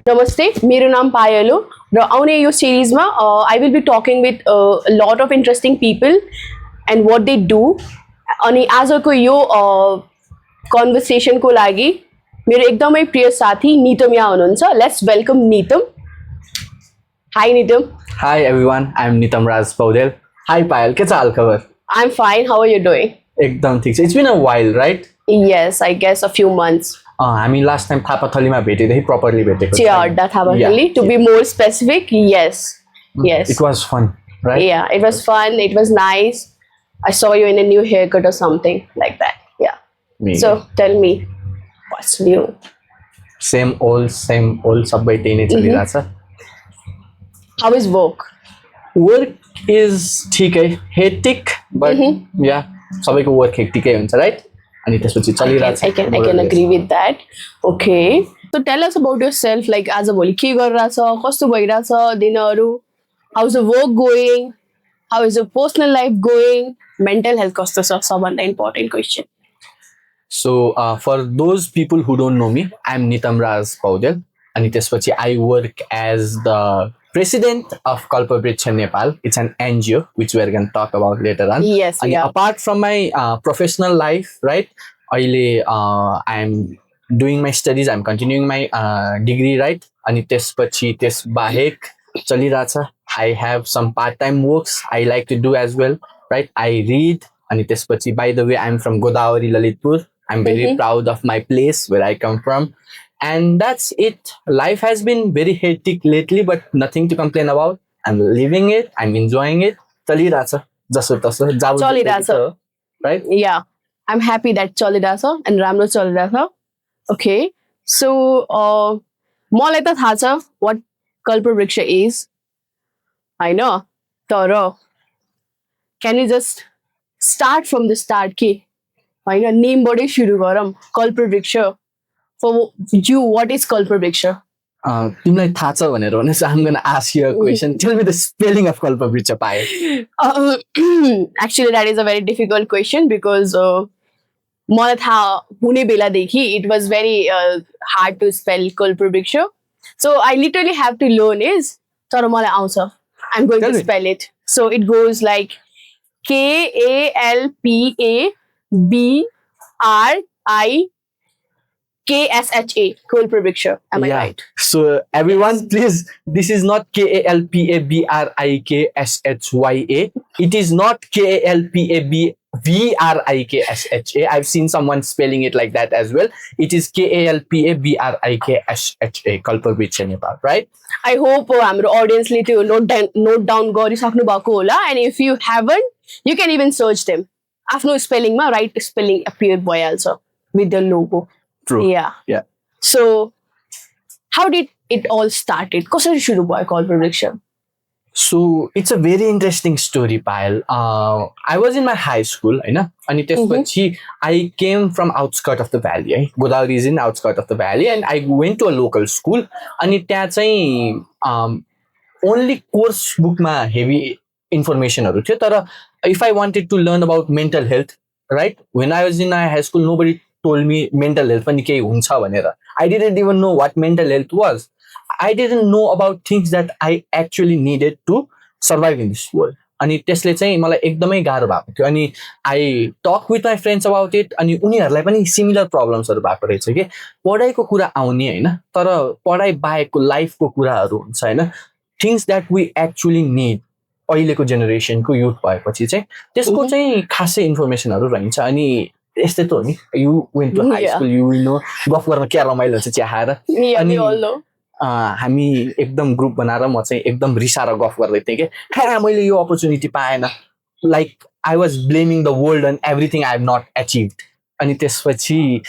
नमस्ते, मेरो नाम पायल हो र आउने यो सिरिजमा I will be talking with lot of interesting people and what they do अनि आजको यो कन्भर्सेसनको लागि मेरो एकदमै प्रिय साथी नितम यहाँ हुनुहुन्छ. Let's welcome Nitam. Hi Nitam. Hi everyone, I'm Nitamraj Payal. Hi Payal, के छ हाल खबर? I'm fine. How are you doing? एकदम ठिक छ. It's been a while, right? Yes, I guess a few months. हामी लास्ट टाइम थापाथलीमा भेटेदेखि प्रपरली भेटेको चिया अड्डा Thapathali. To be more specific, yes. Yes. It was fun, right? Yeah, it was fun. It was nice. I saw you in a new haircut or something like that. Yeah. Me. So tell me, what's new? Same old सबै त्यही नै चलिरहेछ. How is work? Work is ठिकै, hectic, but yeah, सबैको work hectic हुन्छ, right? अनि त्यसपछि चलिरहेछ. I can agree with that. Okay. So tell us about yourself. Like as a भोलि के गरिरहेछ, कस्तो भइरहेछ दिनहरू? How's the work going? How is your personal life going? Mental health कस्तो छ? सबभन्दा important question. So for those people who don't know me, I'm Nitamraj Payal. And त्यसपछि I work as the president of Kalpabriksha Nepal. It's an NGO, which we're going to talk about later on. Yes, and yeah. apart from my professional life, right, I'm doing my studies, I'm continuing my degree, right? And त्यसपछि त्यसबाहेक चलिरहेछ. I have some part-time works I like to do as well, right? I read. And त्यसपछि, by the way, I'm from Godavari, Lalitpur. I'm very proud of my place where I come from. And that's it. Life has been very hectic lately, but nothing to complain about. I'm living it. I'm enjoying it. चलिरहेछ जसो तसो चलिरहेछ, right? Yeah, I'm happy that चलिरहेछ and राम्रो चलिरहेछ. Okay, so मलाई त थाहा छ what Kalpabriksha is. I know. तर can you just start from the start के होइन नेमबाटै सुरु गरौँ. Kalpabriksha. For you, what is Kalpabriksha? तिमीलाई थाहा छ भनेर भने so I'm going to ask you a question. Tell me the spelling of Kalpabriksha, Payal. Actually, that is a very difficult question because मलाई थाहा हुने बेलादेखि it was very hard to spell Kalpabriksha. So I literally have to learn is तर मलाई आउँछ. I'm going to spell it. So it goes like Kalpabriksha. Kalpabriksha. Am I right? So everyone, please, this is not Kalpabrikshya. It is not Kalpabrikshya. I've seen someone spelling it like that as well. It is Kalpabrikshya. Kalpabriksha Nepal, right? I hope हाम्रो audience-ले त्यो note down गरिसक्नु भएको होला. And if you haven't, you can even search them. आफ्नो spellingमा right spelling appear भइहाल्छ with the logo. True. Yeah. So, how did it all started? कसरी सुरु भयो Kalpabriksha? So it's a very interesting story, Payal. I was in my high school, होइन? अनि त्यसपछि I came from outskirt of the valley, है? Godavari is in outskirt of the valley, and I went to a local school. अनि त्यहाँ चाहिँ only course bookमा heavy informationहरू थियो. तर if I wanted to learn about mental health, right? When I was in my high school, nobody told me mental health पनि केही हुन्छ भनेर. I didn't even know what mental health was. I didn't know about things that I actually needed to survive in this world. अनि त्यसले चाहिँ मलाई एकदमै गाह्रो भएको थियो. अनि I talk with my friends about it. अनि उनीहरूलाई पनि सिमिलर प्रब्लम्सहरू भएको रहेछ कि पढाइको कुरा आउने होइन, तर पढाइ बाहेकको लाइफको कुराहरू हुन्छ होइन, things that we actually need. अहिलेको जेनेरेसनको युथ भएपछि चाहिँ त्यसको चाहिँ खासै इन्फर्मेसनहरू रहन्छ. अनि यस्तै त हो नि, you went to high school, you know गफ गर्न क्या रमाइलो हुन्छ चिया खाएर. अनि हामी एकदम ग्रुप बनाएर म चाहिँ एकदम रिसाएर गफ गर्दै थिएँ कि मैले यो अपर्च्युनिटी पाएन. Like I was blaming the world and everything I have not achieved. अनि त्यसपछि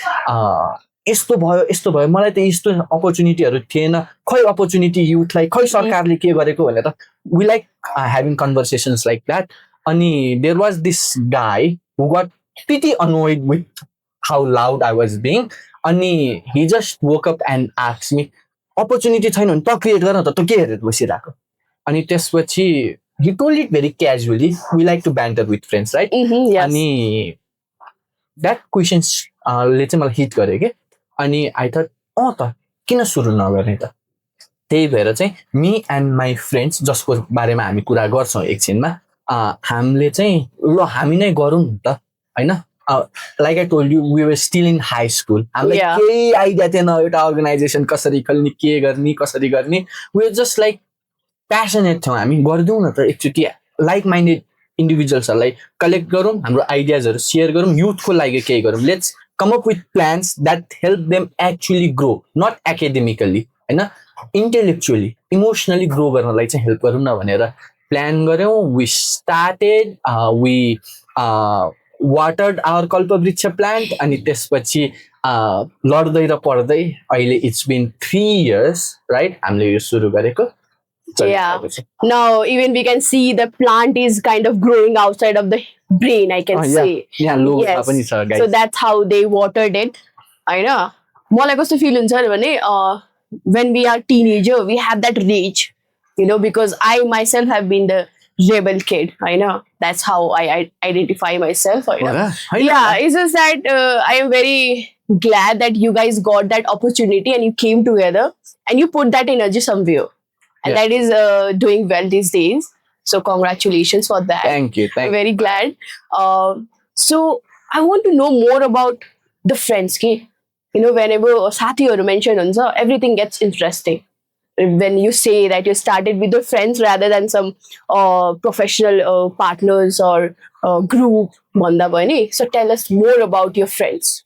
यस्तो भयो मलाई त यस्तो अपर्च्युनिटीहरू थिएन, खै अपर्च्युनिटी युथलाई, खै सरकारले के गरेको भनेर we like having conversations like that. अनि there was this guy who got pretty annoyed with how loud I was being. अनि he just woke up and asked me, opportunity छैन भने त क्रिएट गर्न त के हेरेर बसिरहेको. अनि त्यसपछि he told it very casually. We like to banter with friends, right? Yes. अनि that questions ले चाहिँ मलाई हिट गर्यो के. अनि I thought त किन सुरु नगर्ने त त्यही भएर चाहिँ मी एन्ड माई फ्रेन्ड्स जसको बारेमा हामी कुरा गर्छौँ एकछिनमा हामीले चाहिँ ल हामी नै गरौँ नि त होइन like I told you, we were still in high school. हामीलाई Yeah. केही आइडिया थिएन एउटा अर्गनाइजेसन कसरी खोल्ने के गर्ने कसरी गर्ने we were just like passionate थियौँ हामी गरिदिउँ न त एकचोटि लाइक माइन्डेड इन्डिभिजुअल्सहरूलाई कलेक्ट गरौँ हाम्रो आइडियाजहरू सेयर गरौँ युथको लागि केही गरौँ let's come up with plans that help them actually grow not academically होइन इन्टेलेक्चुअली इमोसनली ग्रो गर्नलाई चाहिँ हेल्प गरौँ न भनेर प्लान गऱ्यौँ we started we watered our Kalpavriksha plant अनि त्यसपछि लड्दै र पढ्दै अहिले इट्स बिन 3 years राइट हामीले यो सुरु गरेको Yeah. Now even we can see the plant is kind of growing outside of the brain, I can say. Yeah, Yes. पनि छ guys. So that's how they watered it. I know. मलाई कस्तो feel हुन्छ भने when we are teenager, we have that rage, you know, because I myself have been the rebel kid. I know. That's how I identify myself. I know. Yeah, it's just that I am very glad that you guys got that opportunity and you came together and you put that energy somewhere. And that is doing well these days. So congratulations for that. Thank you. I'm very glad. So I want to know more about the friends. Okay? You know, whenever Sathi or mention everything gets interesting. When you say that you started with the friends rather than some professional partners or group. So tell us more about your friends.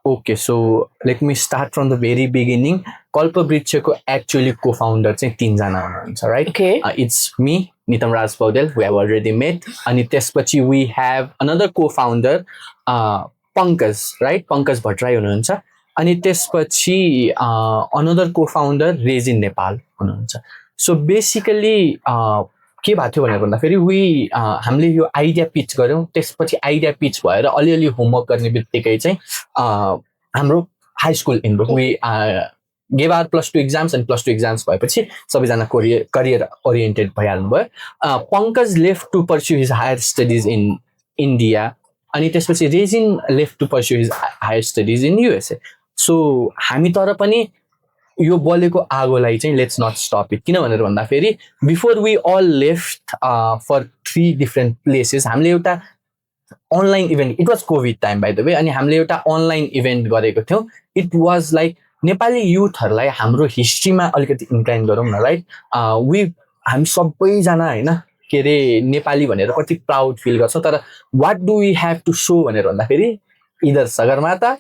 Okay, so let me start from the very beginning. Kalpabrikshako actually co-founder चाहिँ 3 जना हुनुहुन्छ, right? Okay. It's me, Nitamraj Payal, who I have already met. अनि त्यसपछि we have another co-founder, Pankaj, right? Pankaj Bhattrai हुनुहुन्छ. अनि त्यसपछि another co-founder, Raising Nepal हुनुहुन्छ. So basically के भएको थियो भनेर भन्दाखेरि हामीले यो आइडिया पिच गऱ्यौँ त्यसपछि आइडिया पिच भएर अलिअलि होमवर्क गर्ने बित्तिकै चाहिँ हाम्रो high school involve we gave our +2 exams and +2 exams भएपछि सबैजना करियर ओरिएन्टेड भइहाल्नु भयो Pankaj left to pursue his higher studies in India अनि त्यसपछि रेजिन left to pursue his higher studies in USA so हामी तर पनि यो बलेको आगोलाई चाहिँ लेट्स नट स्टप इट किन भनेर भन्दाखेरि before we all left for 3 different places हामीले एउटा online event it was covid time by the way अनि हामीले एउटा अनलाइन इभेन्ट गरेको थियौँ इट वाज लाइक नेपाली युथहरूलाई हाम्रो हिस्ट्रीमा अलिकति इन्क्लाइन गरौँ न राइट हामी सबैजना होइन के अरे नेपाली भनेर कति प्राउड फिल गर्छौँ तर what do we have to show भनेर भन्दाखेरि either Sagarmatha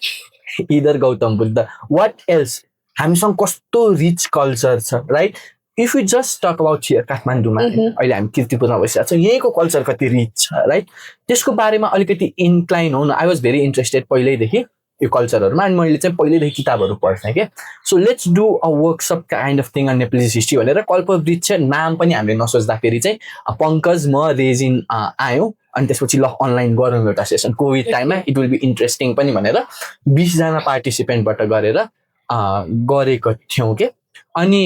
either Gautam Buddha what else हामीसँग कस्तो रिच कल्चर छ right if you just talk about here काठमाडौँमा अहिले हामी किर्तिपुरमा बसिरहेको छौँ यहीँको कल्चर कति रिच छ राइट त्यसको बारेमा अलिकति इन्क्लाइन हुन आई वाज भेरी इन्ट्रेस्टेड पहिल्यैदेखि यो कल्चरहरूमा अनि मैले चाहिँ पहिल्यैदेखि किताबहरू पढ्थेँ क्या so let's do a workshop kind of thing on Nepali history भनेर कल्पवृक्ष नाम पनि हामीले नसोच्दाखेरि चाहिँ पङ्कज म रेजिन आयौँ अनि त्यसपछि ल अनलाइन गरौँ एउटा सेसन कोभिड टाइममा इट विल बी इन्ट्रेस्टिङ पनि भनेर 20 जना पार्टिसिपेन्टबाट गरेर गरेको थियौँ के अनि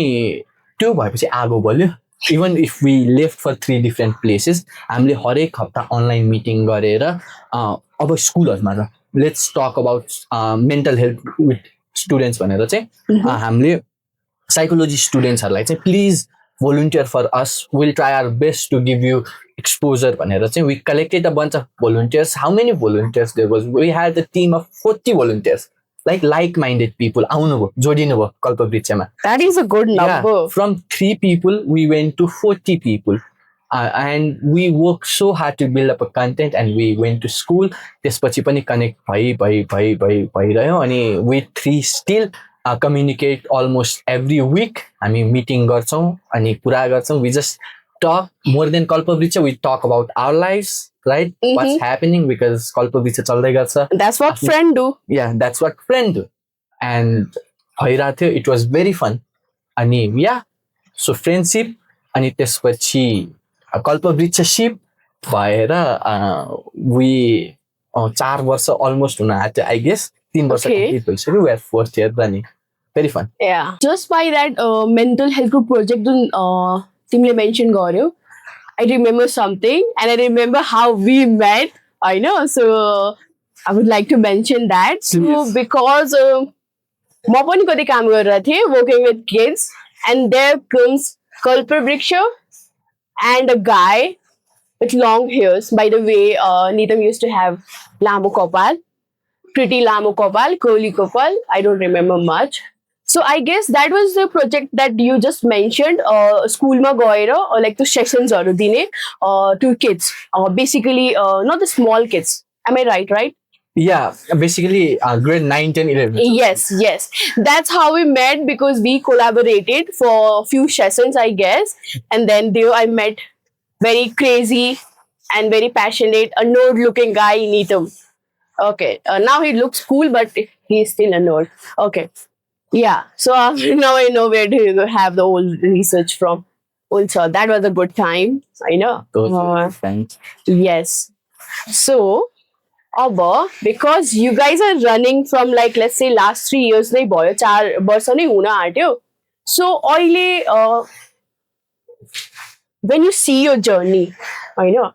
त्यो भएपछि आगो बल्यो even if we left for 3 different places हामीले हरेक हप्ता अनलाइन मिटिङ गरेर अब स्कुलहरूमा र let's talk about mental health with students भनेर चाहिँ हामीले साइकोलोजी स्टुडेन्ट्सहरूलाई चाहिँ please volunteer for us we'll try our best to give you exposure भनेर चाहिँ we collected a bunch of volunteers how many volunteers there was we had a team of 40 volunteers like-minded people आउनु भयो जोडिनु भयो कल्पवृक्षमा that is a good number from 3 people we went to 40 people and we worked so hard to build up a content and we went to school त्यसपछि पनि connect भइरह्यो अनि we 3 still communicate almost every week हामी meeting गर्छौँ अनि कुरा गर्छौँ we just talk more than Kalpabriksha we talk about our lives right what's happening because Kalpabriksha चल्दै गर्छ that's what friend do yeah that's what friend do and भइरहेको थियो it was very fun अनि yeah so friendship अनि त्यसपछि कल्पवृक्षशिप भएर we 4 वर्ष almost हुन आएको आई गेस 3 वर्ष कम्प्लिट भइसक्यो we are 4th year running very fun yeah just by that mental health group project तिमीले mention गर्यो I remember something and I remember how we met I know so I would like to mention that so because म पनि कति काम गरिरहेको थिएँ working with kids and there comes Kalpabriksha and a guy with long hairs. By the way, Nitam used to have Lamo Kopal, pretty Lamo Kopal, curly Kopal. I don't remember much. So I guess that was the project that you just mentioned. School ma gaera or like the sessions or dine to kids. Basically, not the small kids. Am I right? Right? Yeah, basically grade 9, 10, 11. Yes, yes. That's how we met because we collaborated for a few sessions, I guess. And then there I met very crazy and very passionate, a nerd looking guy, Nitam. Okay. Now he looks cool, but he is still a nerd. Okay. Yeah. So now I know where to have the old research from. Also, that was a good time. I know. Thanks. Yes. So, because you guys are running from like let's say last 3 years नै भयो 4 वर्ष नै हुन आँट्यो. So अहिले when you see your journey, I know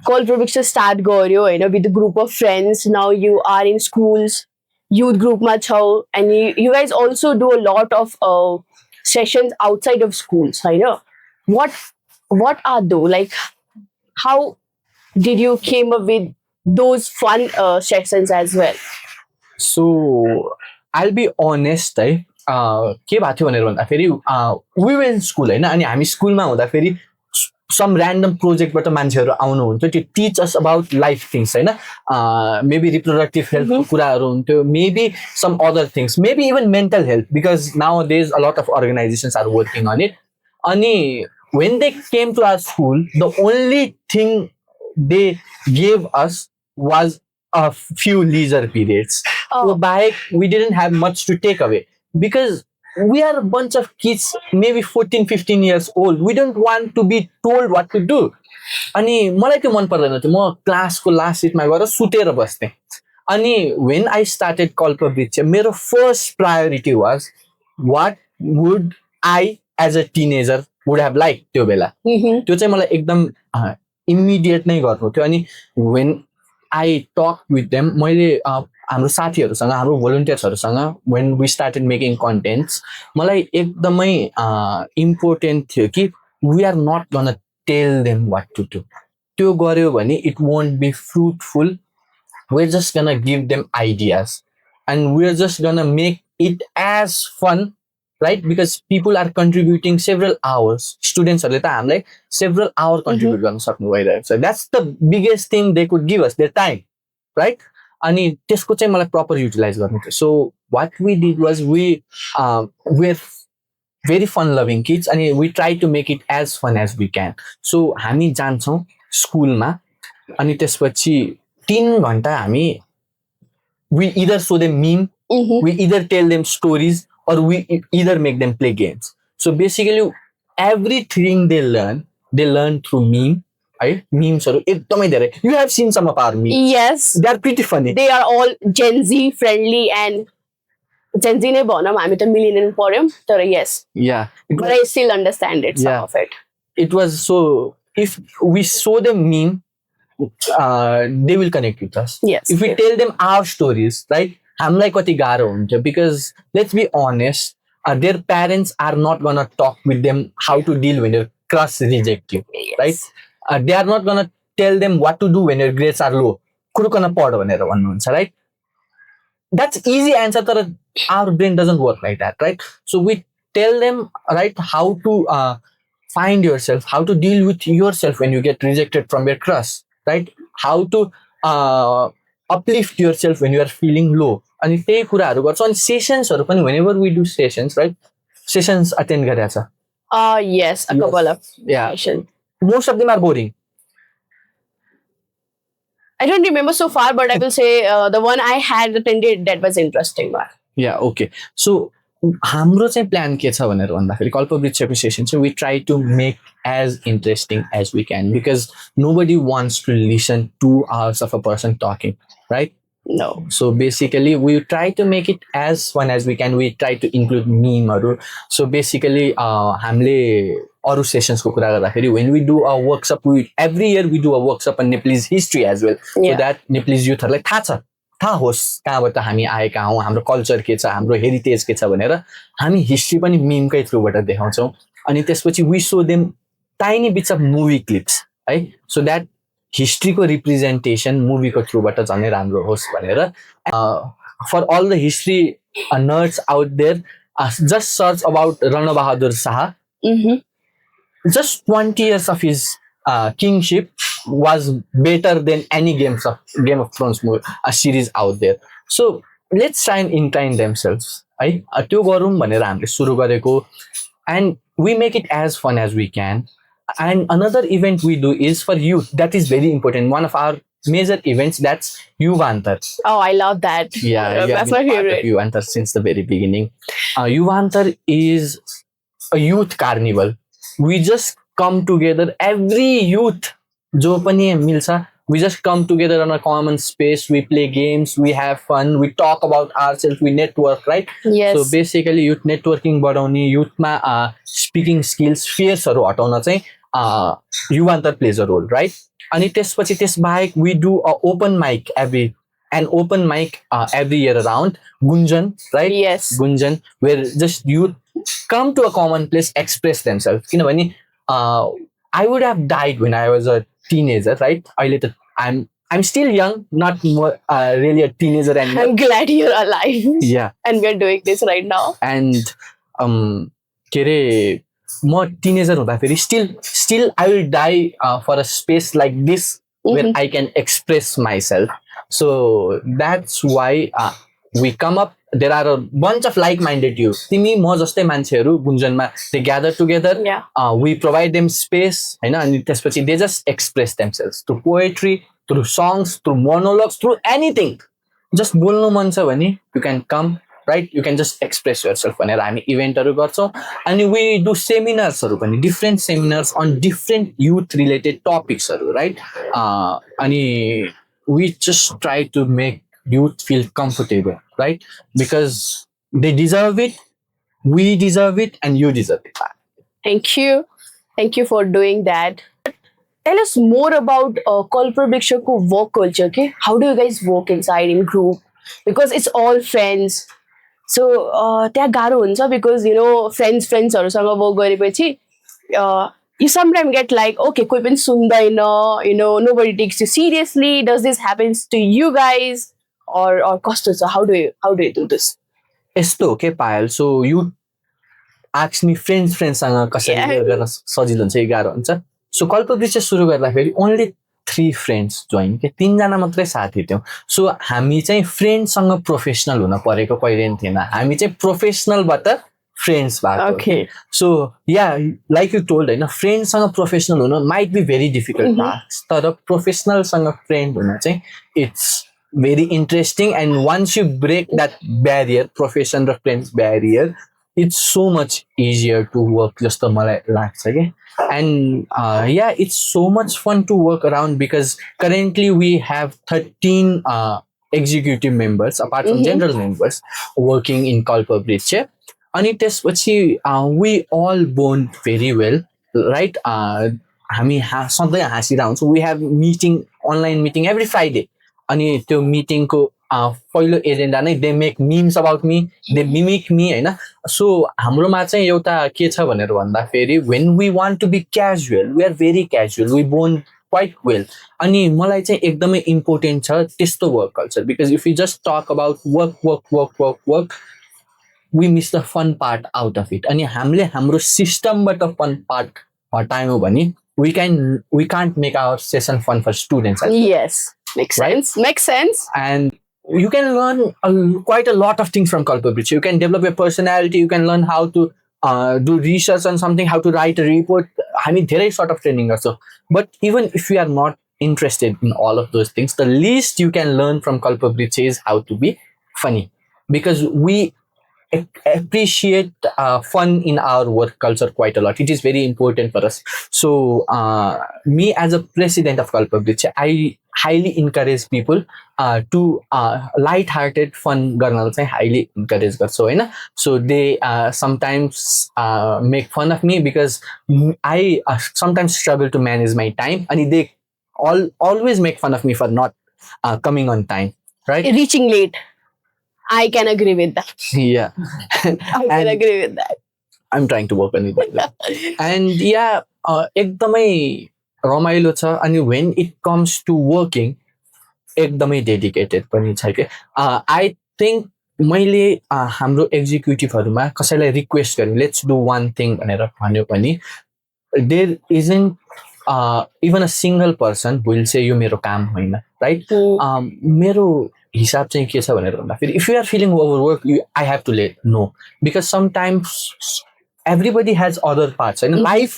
Kalpabriksha start गर्यो होइन with a group of friends. Now you are in schools, youth group ma chhau, and you guys also do a lot of sessions outside of schools. I know what are those like? How did you came up with those fun sessions as well? So I'll be honest है के भएको थियो भनेर भन्दाखेरि we were in school होइन अनि हामी स्कुलमा हुँदाखेरि some random प्रोजेक्टबाट मान्छेहरू आउनुहुन्थ्यो to teach us about life things होइन maybe reproductive health कुराहरू हुन्थ्यो, maybe some other things, maybe even mental health because nowadays a lot of organizations are working on it. अनि when they came to our school, the only thing they gave us was a few leisure periods. So back, we didn't have much to take away because we are a bunch of kids, maybe 14, 15 years old. We don't want to be told what to do. अनि मलाई त्यो मन पर्दैन थियो. म क्लासको last सिटमा गएर सुतेर बस्थेँ. अनि when I started Kalpabriksha, मेरो first priority was what would I as a teenager would have liked त्यो बेला. त्यो चाहिँ मलाई एकदम immediate नै गर्नु थियो. अनि when I talked with them, मैले हाम्रो साथीहरूसँग हाम्रो भोलिन्टियर्सहरूसँग when we started making contents, मलाई एकदमै इम्पोर्टेन्ट थियो कि we are not gonna tell them what to do. त्यो गर्यो भने it won't be fruitful. We're just gonna give them ideas and we're just gonna make it as fun, right? Because people are contributing several hours. Students-हरूले त हामीलाई several hours contribute गर्न सक्नु भइरहेको छ. That's the biggest thing they could give us, their time, right? अनि त्यसको चाहिँ मलाई proper utilize गर्नु थियो. So what we did was we're very fun loving kids and we try to make it as fun as we can. So हामी जान्छौँ स्कुलमा अनि त्यसपछि 3 घण्टा हामी we either show them meme, we either tell them stories or we either make them play games. So basically everything they learn through meme. Right? Memes are एकदमै धेरै. You have seen some of our memes. Yes. They are pretty funny. They are all Gen Z friendly and Gen Z नै भनौँ हामी त millennium पढ्यौँ तर yes. Yeah. But I still understand it, some of it. It was so if we show them meme, they will connect with us. Yes. If we tell them our stories, right? हामीलाई कति गाह्रो हुन्छ because let's be honest, their parents are not gonna talk with them how to deal when your crush reject you, right? They are not gonna tell them what to do when your grades are low. कुरुकन पढ भनेर भन्नुहुन्छ, right? That's easy answer, but our brain doesn't work like that, right? So we tell them, right, how to find yourself, how to deal with yourself when you get rejected from your crush, right? How to uplift yourself when you are feeling low. अनि त्यही कुराहरू गर्छौँ. अनि सेसन्सहरू पनि whenever we do sessions, right? Sessions attend गरेछ. Yes, a couple of sessions. Most of them are boring. I don't remember so far, but I will say the one I had attended that was interesting one. Yeah, okay. So हाम्रो चाहिँ plan के छ भनेर भन्दाखेरि कल्पवृक्षको session चाहिँ we try to make as interesting as we can because nobody wants to listen 2 hours of a person talking, right? No. So basically we try to make it as fun as we can. We try to include meme-हरु. So basically हामीले अरु sessions को कुरा गर्दाखेरि when we do a workshop, every year we do a workshop on Nepalese history as well. So that Nepalese youth हरुलाई थाहा छ थाहा होस् कहाँबाट हामी आएका हौँ, हाम्रो कल्चर के छ, हाम्रो हेरिटेज के छ भनेर हामी हिस्ट्री पनि मिमकै थ्रुबाट देखाउँछौँ. अनि त्यसपछि we show them tiny bits of movie clips है, सो द्याट हिस्ट्रीको रिप्रेजेन्टेसन मुभीको थ्रुबाट झनै राम्रो होस् भनेर. For all the history nerds out there, just search about Rana Bahadur Saha. Just 20 years of his kingship was better than any Game of Thrones series out there. So let's try and incline themselves. है त्यो गरौँ भनेर हामीले सुरु गरेको, and we make it as fun as we can. And another event we do is for youth. That is very important. One of our major events, that's Yuvantar. Oh, I love that. Yeah, that's my favorite. Yuvantar since the very beginning. Yuvantar is a youth carnival. We just come together, every youth जो पनि मिल्छ, we just come together on a common space, we play games, we have fun, we talk about ourselves, we network, right? Yes. So basically youth networking बढाउने, youthमा speaking skills, fearsहरू हटाउन चाहिँ Yuvantar plays a role, right? अनि त्यसपछि त्यसबाहेक we do a open mic every year around Gunjan, right? Yes. Gunjan, where just youth come to a common place, express themselves. किनभने I would have died when I was a teenager, right? I'm still young, not more really a teenager anymore. I'm glad you're alive. Yeah. And we're doing this right now. And के अरे म teenager हुँदाखेरि still I will die for a space like this where I can express myself. So that's why we come up. There are a bunch of like-minded youth. तिमी म जस्तै मान्छेहरू गुन्जनमा, they gather together. Yeah. We provide them space, हैन, अनि त्यसपछि they just express themselves through poetry, through songs, through monologues, through anything. Just बोल्नु मन छ भने you can come, right? You can just express yourself भनेर हामी इभेन्टहरू गर्छौँ. अनि we do seminarsहरू पनि, different seminars on different youth related topicsहरू, right? अनि we just try to make youth feel comfortable, right? Because they deserve it, we deserve it, and you deserve it. Thank you. Thank you for doing that. Tell us more about Kalpabriksha ko work culture. Okay? How do you guys work inside in group? Because it's all friends. So त्यहाँ गाह्रो हुन्छ because you know friendsहरूसँग work गरेपछि you sometimes get like, okay, कोही पनि सुन्दैन, you know, nobody takes you seriously. Does this happens to you guys? Or कस्तो छ? How do you do this? यस्तो हो के पायल, so you ask me फ्रेन्ड्ससँग कसरी गर्न सजिलो हुन्छ कि गाह्रो हुन्छ. सो कल्पवृक्ष सुरु गर्दाखेरि only 3 फ्रेन्ड्स जोइन के, 3 जना मात्रै साथी थियौँ. सो हामी चाहिँ फ्रेन्डसँग प्रोफेसनल हुन परेको कहिले थिएन. हामी चाहिँ प्रोफेसनलबाट फ्रेन्ड्स भएको. Okay. So yeah, like you told, हैन, फ्रेन्डसँग प्रोफेसनल हुन might be very difficult task, तर प्रोफेसनलसँग फ्रेन्ड हुन चाहिँ it's very interesting. And once you break that barrier, profession raw friends barrier, it's so much easier to work जस्तो मलाई लाग्छ के. And yeah, it's so much fun to work around because currently we have 13 executive members apart from general members working in Kalpabriksha. अनि त्यसपछि we all bond very well, right? हामी सधैँ हाँसिरहेको हुन्छौँ. We have online meeting every Friday. अनि त्यो मिटिङको पहिलो agenda नै they make memes about me, they mimic me, हैन. सो हाम्रोमा चाहिँ एउटा के छ भनेर भन्दाखेरि when we want to be casual, we are very casual, we bond quite well. अनि मलाई चाहिँ एकदमै इम्पोर्टेन्ट छ त्यस्तो work culture, because if we just talk about work, we miss the fun part out of it. अनि हामीले हाम्रो सिस्टमबाट fun part हटायौँ भने we can't make our session fun for students. Yes, makes sense. Makes sense. And you can learn quite a lot of things from Kalpabriksha. You can develop your personality. You can learn how to do research on something, how to write a report. हामी धेरै sort of training गर्छौँ. But even if you are not interested in all of those things, the least you can learn from Kalpabriksha is how to be funny, because we appreciate fun in our work culture quite a lot. It is very important for us. So me as a president of Kalpabriksha, I highly encourage people to light-hearted fun गर्नलाई चाहिँ highly encourage गर्छु, हैन. So they sometimes make fun of me because I sometimes struggle to manage my time, and they always make fun of me for not coming on time. right? Reaching late. I can agree with that. Yeah. I can And agree with that. I'm trying to work on it. And yeah, एकदमै रमाइलो छ अनि when it comes to working एकदमै dedicated पनि छ कि I think मैले हाम्रो एक्जिक्युटिभहरूमा कसैलाई रिक्वेस्ट गरेँ लेट्स डु वान थिङ भनेर भन्यो भने there isn't even a single person will say यो मेरो काम होइन राइट मेरो हिसाब चाहिँ के छ भनेर भन्दाखेरि if you are feeling over work I have to let no because sometimes everybody has other parts and life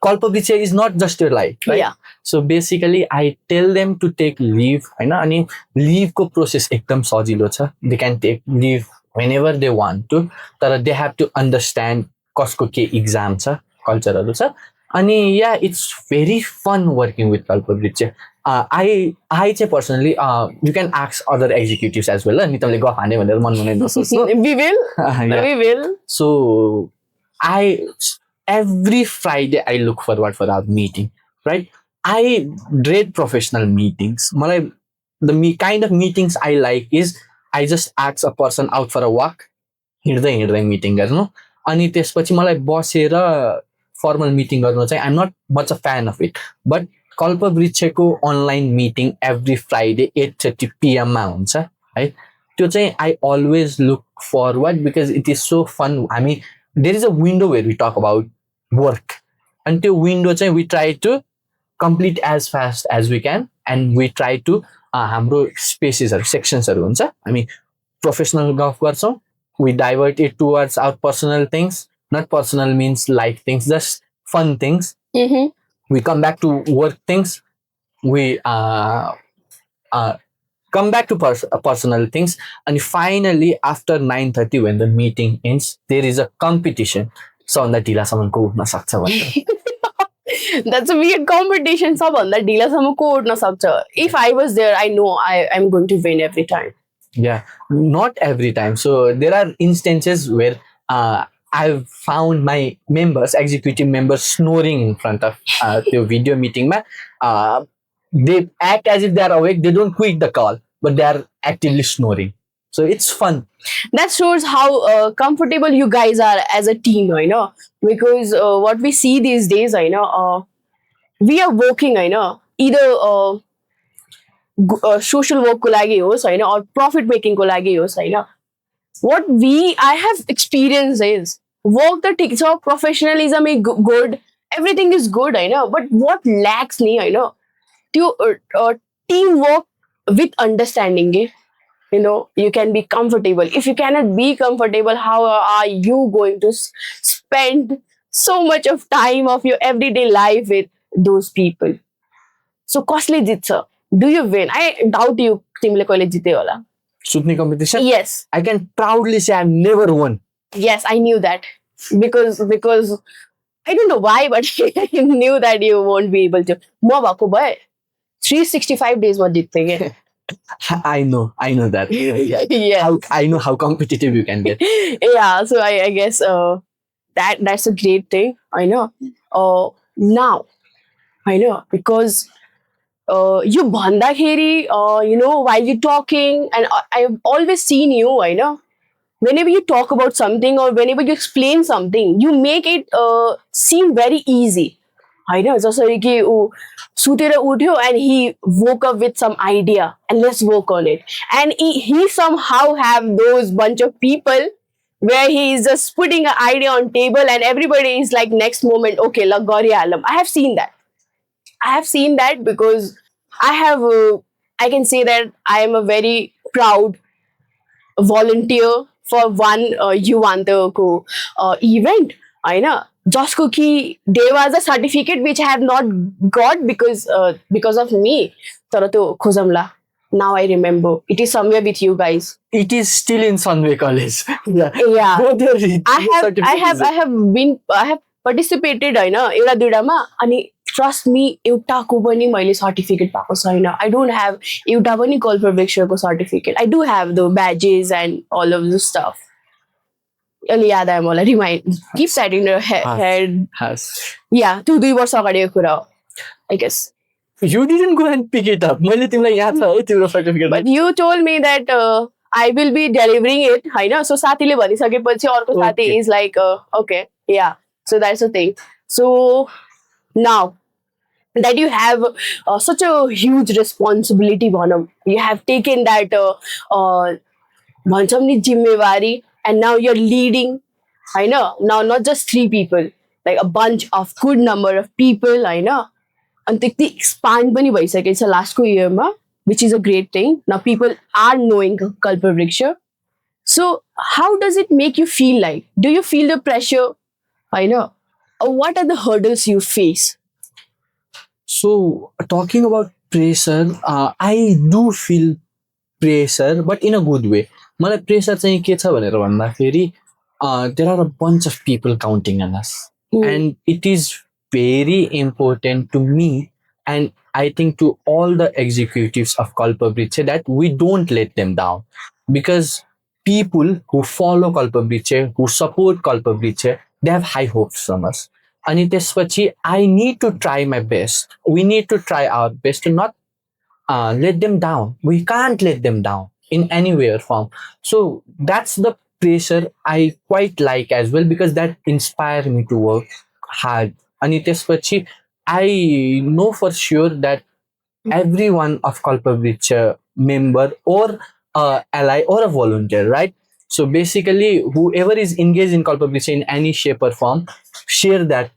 Kalpabriksha is not just your life, right? Yeah. So basically I tell them to take leave हैन अनि leave को process एकदम सजिलो छ they can take leave whenever they want to तर they have to understand कसको के exam छ कल्चरहरू छ अनि yeah it's very fun working with Kalpabriksha. I चाहिँ personally you can ask other executives as well नितमले गफ हाने भनेर मन मनै नसोच्नु We will. Yeah. We will. So every Friday I look forward for our meeting, right? I dread professional meetings. The kind of meetings I like is I just ask a person out for a walk, हिँड्दै meeting गर्नु अनि त्यसपछि मलाई बसेर formal meeting गर्नु चाहिँ I'm not much a fan of it. But Kalpabriksha को online meeting every Friday 8:30 PM मा हुन्छ है त्यो चाहिँ I always look forward because it is so fun. I mean there is a window where we talk about work. Until window चाहिँ we try to complete as fast as we can and we try to हाम्रो spaces sections हुन्छ I mean professional गफ गर्छौँ we divert it towards our personal things. Not personal means life things, just fun things. Mm-hmm. We come back to work things. We come back to personal things and finally after 9:30 when the meeting ends there is a competition सबभन्दा ढिलासम्म को उठ्न सक्छ भनेर That's a weird competition. सबभन्दा ढिलासम्म को उठ्न सक्छ. If I was there, I know I'm going to win every time. Yeah, not every time. So there are instances where I've found my members, executive members, snoring in front of the video meeting. They act as if they are awake. They don't quit the call, but they are actively snoring. So it's fun. That shows how comfortable you guys are as a team, I know. Because what we see these days, I know, we are working, I know, either social work ko lagi hos, I know, or profit making ko lagi hos, I know. What I have experienced is work the takes off, professionalism is good, everything is good, I know. But what lacks me, I know, teamwork with understanding. You know, you can be comfortable. If you cannot be comfortable, how are you going to spend so much of time of your everyday life with those people? So costly jitsa. Do you win? I doubt you timle koile jite hola. Sutne competition? Yes. I can proudly say I've never won. Yes, I knew that. Because I don't know why, but I knew that you won't be able to. Ma bhako bhai 365 days ma jitte ke. I know that. Yeah. I know how competitive you can get. Yeah, so I guess that's a great thing. I know. Now, I know because you bhandakheri, you know, while you're talking, and I've always seen you. I know. Whenever you talk about something or whenever you explain something, you make it seem very easy. I know. Just like Sutera Udhyo and he woke up with some idea and let's work on it. And he somehow have those bunch of people where he is just putting an idea on table and everybody is like next moment, okay, lagari alam. I have seen that because I can say that I am a very proud volunteer for one Yuvanta event. I know. Josco ki there was a certificate which I have not got because of me. Tarato khozamla. Now I remember. It is somewhere with you guys. It is still in Sunway College. Yeah. I have participated I know एउटा दुईटामा अनि trust me एउटाको पनि मैले certificate पाएको छैन. I don't have एउटा पनि Kalpabriksha को certificate. I do have the badges and all of the stuff. अलि याद आयो मलाई remind keep that in your head. Has. Yeah, 2 वर्ष अगाडिको कुरा हो I guess. You didn't go and pick it up. मैले तिमीलाई याद छ है तिम्रो certificate. But you told me that I will be delivering it, होइन? So साथीले भनिसकेपछि अर्को साथी Okay. is like, okay, yeah. So that's the thing. So now that you have such a huge responsibility, भनौँ, you have taken that भन्छौँ नि जिम्मेवारी, and now you're leading, होइन? Now not just 3 people, like a bunch of good number of people, होइन? And the expand पनि भइसकेछ लास्टको इयरमा, which is a great thing. Now people are knowing Kalpabriksha. So how does it make you feel like? Do you feel the pressure? I know. Or what are the hurdles you face? So talking about pressure, I do feel pressure, but in a good way. मलाई pressure चाहिँ के छ भनेर भन्दाखेरि there are a bunch of people counting on us. And it is very important to me, and I think to all the executives of Kalpabriksha, that we don't let them down, because people who follow Kalpabriksha, who support Kalpabriksha, they have high hopes from us. अनि त्यसपछि I need to try my best. We need to try our best to not let them down. We can't let them down in any way or form. So that's the pressure I quite like as well, because that inspires me to work hard. अनि त्यसपछि I know for sure that every one of Kalpabriksha member or ally or a volunteer, right? So basically, whoever is engaged in Kalpabriksha in any shape or form, share that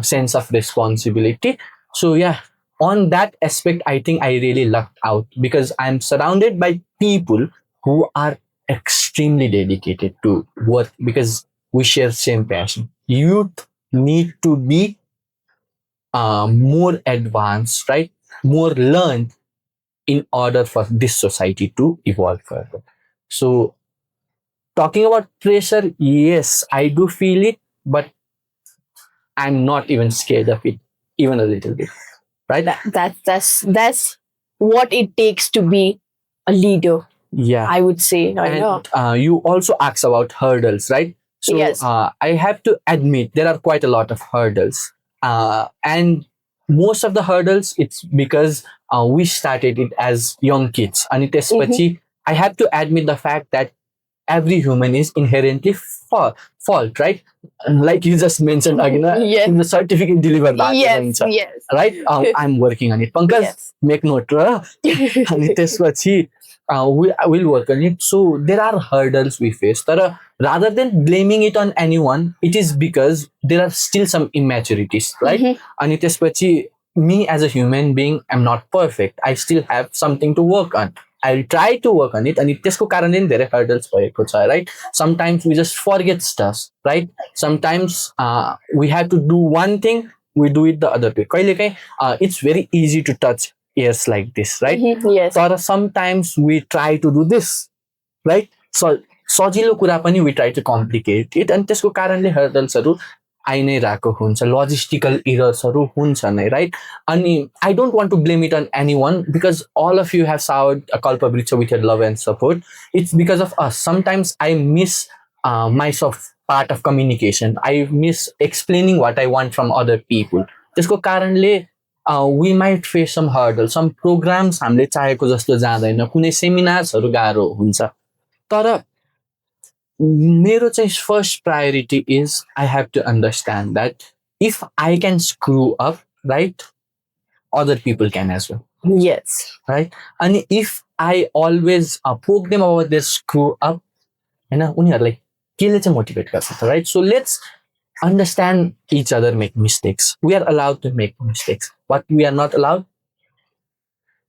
sense of responsibility. So yeah, on that aspect, I think I really lucked out, because I'm surrounded by people who are extremely dedicated to work, because we share same passion. Youth need to be more advanced, right? More learned in order for this society to evolve further. So talking about pressure, yes, I do feel it, but I'm not even scared of it, even a little bit, right? That's what it takes to be a leader, Yeah. I would say. I know. And you also asked about hurdles, right? So Yes. I have to admit there are quite a lot of hurdles. And most of the hurdles, it's because we started it as young kids. And त्यसपछि I have to admit the fact that every human is inherently fault, right? And like you just mentioned, Agina, Yes. in the certificate delivered back, Yes, yes. right? I'm working on it. Pankaj, Yes. make note, र अनि त्यसपछि we will work on it. So there are hurdles we face. तर rather than blaming it on anyone, it is because there are still some immaturities, right? अनि त्यसपछि me as a human being, I'm not perfect. I still have something to work on. I'll try to work on it. अनि त्यसको कारणले नि धेरै hurdles भएको छ, right? Sometimes we just forget stuff, right? Sometimes we have to do one thing, we do it the other way. कहिलेकाहीँ it's very easy to touch ears like this, right? Yes. तर sometimes we try to do this, right? So सजिलो कुरा पनि we try to complicate it, अनि त्यसको कारणले hurdlesहरू आइ नै रहेको हुन्छ, logistical errorsहरू हुन्छ नै, right? अनि I don't want to blame it on anyone, because all of you have soured a Kalpabriksha with your love and support. It's because of us. Sometimes I miss myself part of communication. I miss explaining what I want from other people. त्यसको कारणले we might face some hurdles. Some programs हामीले चाहेको जस्तो जाँदैन, कुनै सेमिनार्सहरू गाह्रो हुन्छ. तर मेरो चाहिँ first priority is I have to understand that if I can screw up, right, other people can as well, Yes. right? And if I always poke them about their screw up, हैन, उनीहरूलाई केले चाहिँ motivate गर्छ त, right? So let's understand each other, make mistakes. We are allowed to make mistakes, but we are not allowed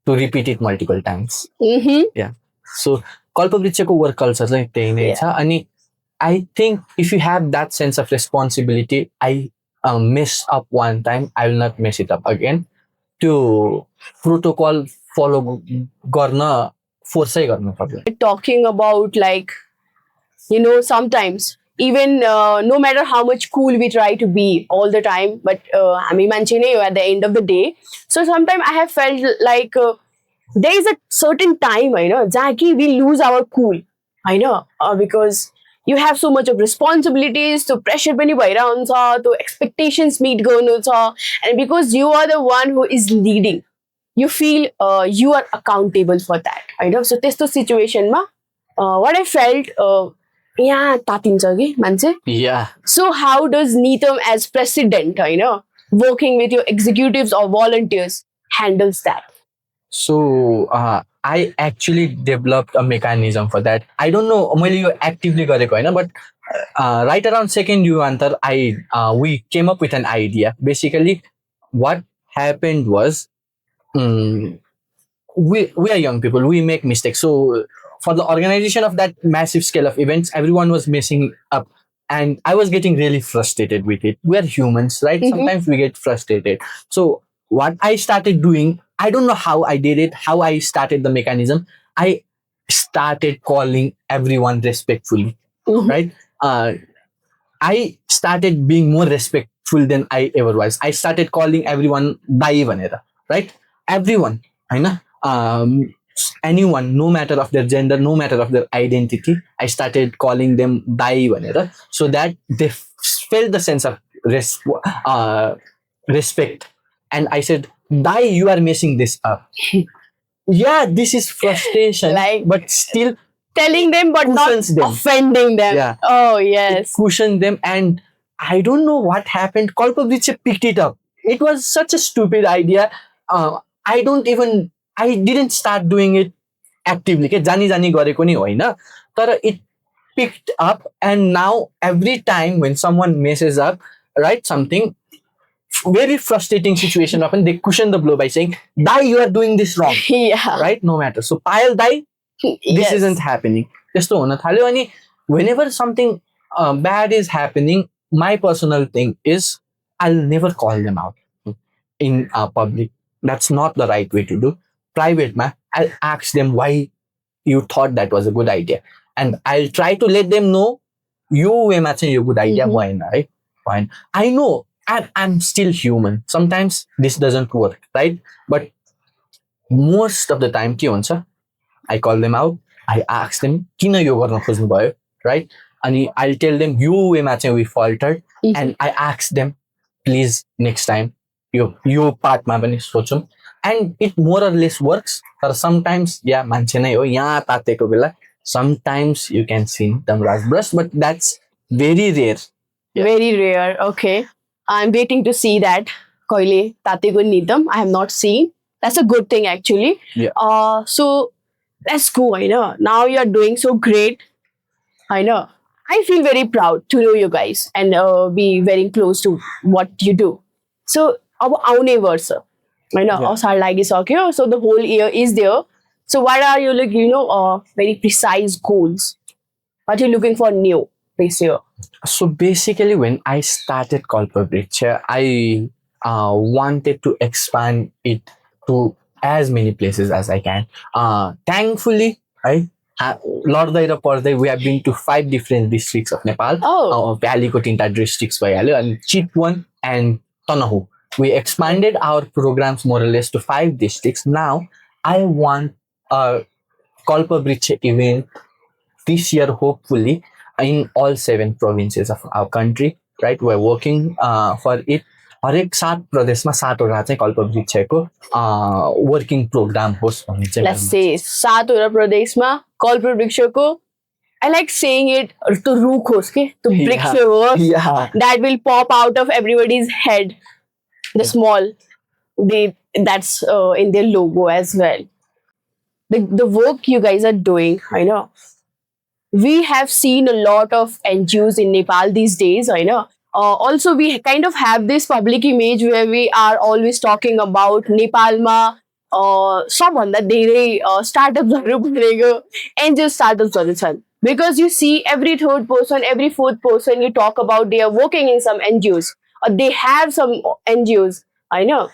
to repeat it multiple times. Yeah. So Kalpabrikshaको work culture चाहिँ त्यही नै छ. अनि I think if you have that sense of responsibility, I mess up one time, I will not mess it up again. त्यो protocol follow गर्न force गर्नु पर्दैन. Talking about, like, sometimes even no matter how much cool we try to be all the time, but हामी मान्छे नै हो at the end of the day. So sometimes I have felt like there is a certain time, जहाँ कि we lose our cool, because you have so much of responsibilities, so pressure पनि भइरहन्छ, so expectations meet गर्नु छ, and because you are the one who is leading, you feel you are accountable for that. I know. So त्यस्तो situation ma what I felt यहाँ तातिन्छ कि मान्छे. Yeah. So how does Nitam as president, working with your executives or volunteers handles that? So I actually developed a mechanism for that. I don't know मैले यो actively गरेको होइन, but right around second युवान्तर we came up with an idea. Basically, what happened was we are young people, we make mistakes. So for the organization of that massive scale of events, everyone was messing up, and I was getting really frustrated with it. We are humans, right? Mhm. Sometimes we get frustrated. So what I started doing, I don't know how I did it, how I started the mechanism. I started calling everyone respectfully, Mhm. right? I started being more respectful than I ever was. I started calling everyone Dai Vanera, right? Everyone, होइन? Anyone, no matter of their gender, no matter of their identity, I started calling them Dai Vanera, so that they felt the sense of respect. And I said, Dai, you are messing this up. Yeah, this is frustration, Like- but still Telling them but not cushions them. offending them. Yeah. Oh It yes. cushioned them, and I don't know what happened. Kalpabriksha picked it up. It was such a stupid idea. I didn't start doing it actively. के जानी जानी गरेको नि होइन, तर it picked up, and now every time when someone messes up, right, something very frustrating situation happen, they cushion the blow by saying, "Dai, you are doing this wrong." Yeah. Right? No matter. So Payal, Dai, this Yes. isn't happening. त्यस्तो हुन थाल्यो. अनि whenever something bad is happening, my personal thing is I'll never call them out in public. That's not the right way to do. Private, I'll ask them why you thought that was a good idea, and I'll try to let them know you way चाहिँ यो good idea Mhm. भएन, right? Fine. I know I'm still human. Sometimes this doesn't work, right? But most of the time के हुन्छ? I call them out. I ask them, किन यो गर्न खोज्नु भयो, right? अनि I'll tell them, यो वेमा चाहिँ we faltered, Mhm. and I ask them, please next time यो पार्टमा पनि सोचौँ. And it more or less works. तर sometimes, yeah, मान्छे नै हो, यहाँ तातेको बेला sometimes you can see Nitamraj brush, but that's very rare. Yeah. Very rare. Okay. I'm waiting to see that. Koile Tatego Nitam. I have not seen. That's a good thing actually. Yeah. So let's go. I know. Now you're doing so great. I know. I feel very proud to know you guys and be very close to what you do. So our own verse. I know. Yeah. So the whole year is there. So what are you like, very precise goals? What are you looking for new this year? So basically, when I started Kalpabriksha, I wanted to expand it to as many places as I can. Thankfully, right? Lordai raw पर्दै, we have been to 5 different districts of Nepal. Oh. भ्यालीको 3टा districts भइहाल्यो, अनि Chitwan and Tanahu. We expanded our programs more or less to 5 districts. Now, I want a Kalpabriksha event this year, hopefully, in all 7 provinces of our country, right? We're working for it. हरेक 7 प्रदेशमा 7वटा चाहिँ कल्पवृक्षको working programme होस् भन्ने चाहिँ Let's say 7वटा प्रदेशमा कल्पवृक्षको, I like saying it, to रुख होस् के, to वृक्ष होस्, Yeah. that will pop out of everybody's head. The small, that's in their logo as well. The work you guys are doing, I know. We have seen a lot of NGOs in Nepal these days, I know. Also, we kind of have this public image where we are always talking about Nepalma सबभन्दा धेरै startups भनेको NGO startups छन्. Because you see every third person, every fourth person you talk about, they are working in some NGOs or they have some NGOs, I know.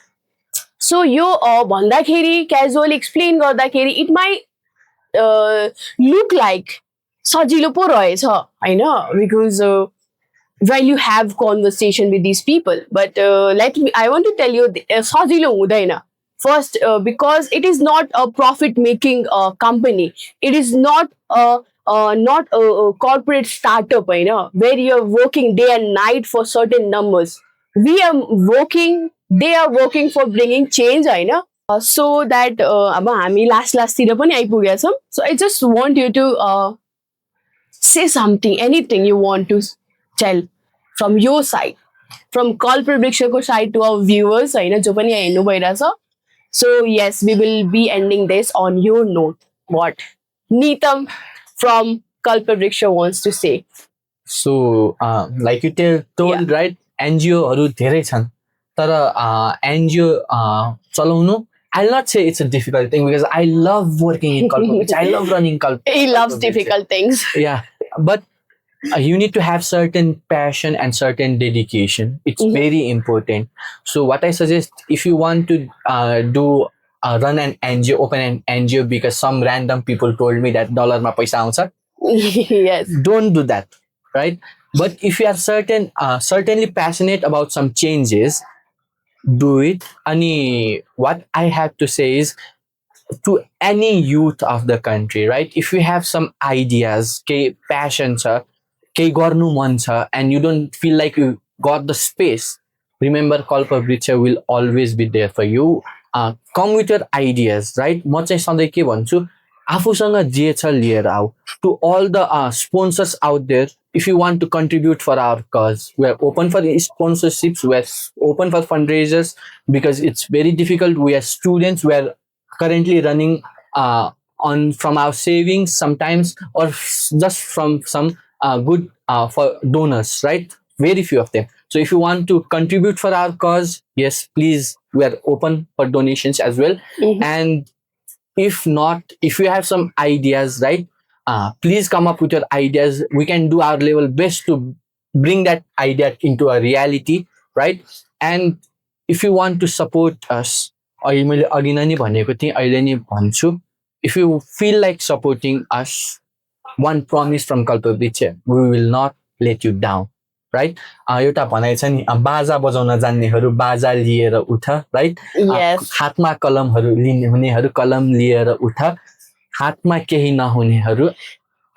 So यो भन्दाखेरि casual explain गर्दाखेरि it might look like सजिलो पो रहेछ हैन, because while you have conversation with these people, but I want to tell you सजिलो हुँदैन. First, because it is not a profit making company, it is not a corporate startup, where you are working day and night for certain numbers. We are working, they are working for bringing change, So that अब हामी लास्टतिर पनि आइपुगेका छौँ. So I just want you to say something, anything you want to tell from your side, from Kalpabrikshaको side to our viewers होइन जो पनि हेर्नु भइरहेछ. So yes, we will be ending this on your note. What Nitam from Kalpabriksha wants to say. So, like you told, right? NGO-हरु धेरै छन्. तर NGO चलाउनु, I'll not say it's a difficult thing because I love working in Kalpabriksha. I love running Kalpabriksha. He loves difficult things. Yeah, but you need to have certain passion and certain dedication. It's very important. So what I suggest, if you want to run an NGO, open an NGO because some random people told me that dollar ma paisa auncha, Yes. don't do that, right? But if you are certainly passionate about some changes, do it. Ani, what I have to say is, to any youth of the country, right? If you have some ideas, passion cha, garnu man cha, and you don't feel like you got the space, remember Kalpabriksha will always be there for you. Come with your ideas, right? म चाहिँ सधैँ के भन्छु, आफूसँग जे छ लिएर आऊ. To all the sponsors out there, if you want to contribute for our cause, we are open for sponsorships, we are open for fundraisers because it's very difficult. We are students, we are currently running on from our savings sometimes, or just from some good for donors, right? Very few of them. So if you want to contribute for our cause, yes, please, we are open for donations as well. And if not, if you have some ideas, right, please come up with your ideas. We can do our level best to bring that idea into a reality, right? And if you want to support us, मैले अघि नै भनेको थिएँ, अहिले नि भन्छु, if you feel like supporting us, one promise from Kalpabriksha, we will not let you down, right? एउटा भनाइ छ नि, बाजा बजाउन जान्नेहरू बाजा लिएर उठ, right? Yes. हातमा कलमहरू लिने हुनेहरू कलम लिएर उठ, हातमा केही नहुनेहरू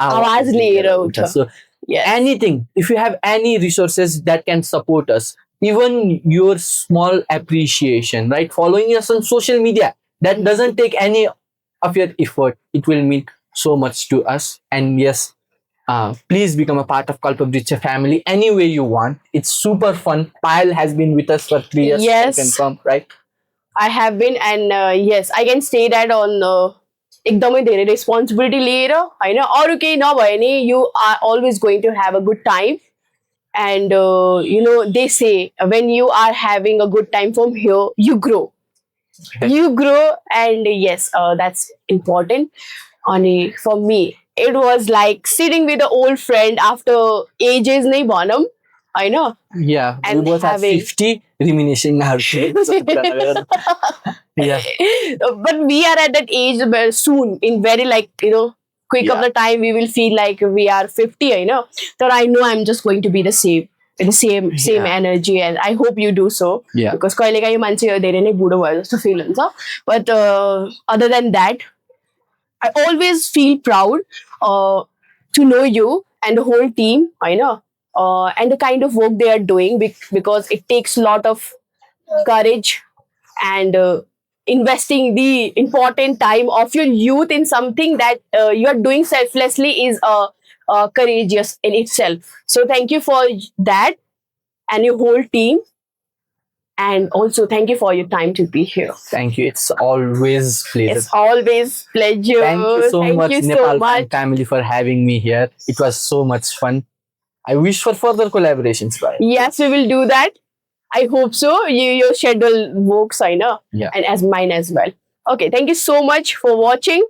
आवाज लिएर उठ. So Yes. anything, if you have any resources that can support us, even your small appreciation, right? Following us on social media, that doesn't take any of your effort. It will mean so much to us. And yes, please become a part of Kalpabriksha family any way you want. It's super fun. Payal has been with us for 3 years. Yes. I confirm, right? I have been, and yes, I can say that on एकदमै धेरै responsibility लिएर होइन, अरू केही नभए नि you are always going to have a good time. And you know, they say when you are having a good time from here, you grow. You grow, and yes, that's important. Ani, for me, it was like sitting with an old friend after ages, nahi bhanam, I know. Yeah, And we both have having- 50 reminiscing our kids. Yeah. But we are at that age where soon, in very like, you know, quick of Yeah. the time, we will feel like we are 50, I know. So I know I'm just going to be the same. With the same Yeah. energy, and I hope you do so. Yeah. Because कहिलेकाहीँ मान्छे धेरै नै बुढो भयो जस्तो feel हुन्छ. But other than that, I always feel proud to know you and the whole team, I know, and the kind of work they are doing because it takes a lot of courage and investing the important time of your youth in something that you are doing selflessly is courageous in itself. So thank you for that and your whole team. And also thank you for your time to be here. Thank you. It's always pleasure. It's always pleasure. Thank you so much, you Nepal so much. family, for having me here. It was so much fun. I wish for further collaborations. Bye. Yes, we will do that. I hope so. Your schedule works, I know. Yeah. And as mine as well. Okay, thank you so much for watching.